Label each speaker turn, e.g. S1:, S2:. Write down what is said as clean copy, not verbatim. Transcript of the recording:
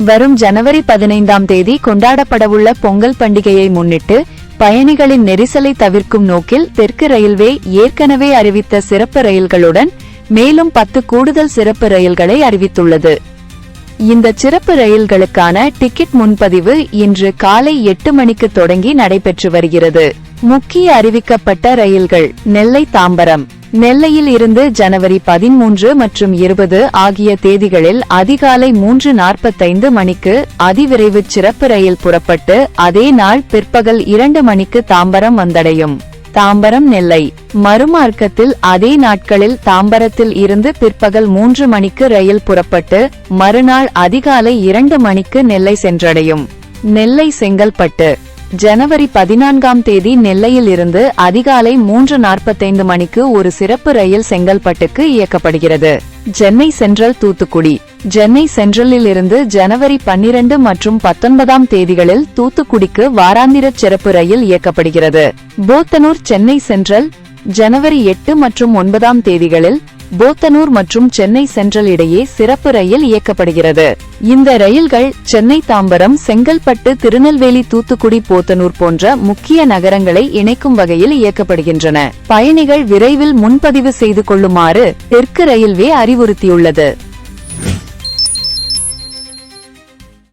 S1: வரும் ஜனவரி 15ஆம் தேதி கொண்டாடப்படவுள்ள பொங்கல் பண்டிகையை முன்னிட்டு பயணிகளின் நெரிசலை தவிர்க்கும் நோக்கில் தெற்கு ரயில்வே ஏற்கனவே அறிவித்த சிறப்பு ரயில்களுடன் மேலும் 10 கூடுதல் சிறப்பு ரயில்களை அறிவித்துள்ளது. இந்த சிறப்பு ரயில்களுக்கான டிக்கெட் முன்பதிவு இன்று காலை 8 மணிக்கு தொடங்கி நடைபெற்று வருகிறது. முக்கிய அறிவிக்கப்பட்ட ரயில்கள்: நெல்லை தாம்பரம். நெல்லையில் இருந்து ஜனவரி 13 மற்றும் 20 ஆகிய தேதிகளில் அதிகாலை 3:45 மணிக்கு அதிவிரைவு சிறப்பு ரயில் புறப்பட்டு அதே நாள் பிற்பகல் 2 மணிக்கு தாம்பரம் வந்தடையும். தாம்பரம் நெல்லை மறுமார்க்கத்தில் அதே நாட்களில் தாம்பரத்தில் இருந்து பிற்பகல் 3 மணிக்கு ரயில் புறப்பட்டு மறுநாள் அதிகாலை 2 மணிக்கு நெல்லை சென்றடையும். நெல்லை செங்கல்பட்டு ஜனவரி 14ஆம் தேதி நெல்லையில் இருந்து அதிகாலை 3:45 மணிக்கு ஒரு சிறப்பு ரயில் செங்கல்பட்டுக்கு இயக்கப்படுகிறது. சென்னை சென்ட்ரல் தூத்துக்குடி. சென்னை சென்ட்ரலில் இருந்து ஜனவரி 12 மற்றும் 19ஆம் தேதிகளில் தூத்துக்குடிக்கு வாராந்திர சிறப்பு ரயில் இயக்கப்படுகிறது. போத்தனூர் சென்னை சென்ட்ரல் ஜனவரி 8 மற்றும் 9ஆம் தேதிகளில் போத்தனூர் மற்றும் சென்னை சென்ட்ரல் இடையே சிறப்பு ரயில் இயக்கப்படுகிறது. இந்த ரயில்கள் சென்னை தாம்பரம் செங்கல்பட்டு திருநெல்வேலி தூத்துக்குடி போத்தனூர் போன்ற முக்கிய நகரங்களை இணைக்கும் வகையில் இயக்கப்படுகின்றன. பயணிகள் விரைவில் முன்பதிவு செய்து கொள்ளுமாறு தெற்கு ரயில்வே அறிவுறுத்தியுள்ளது.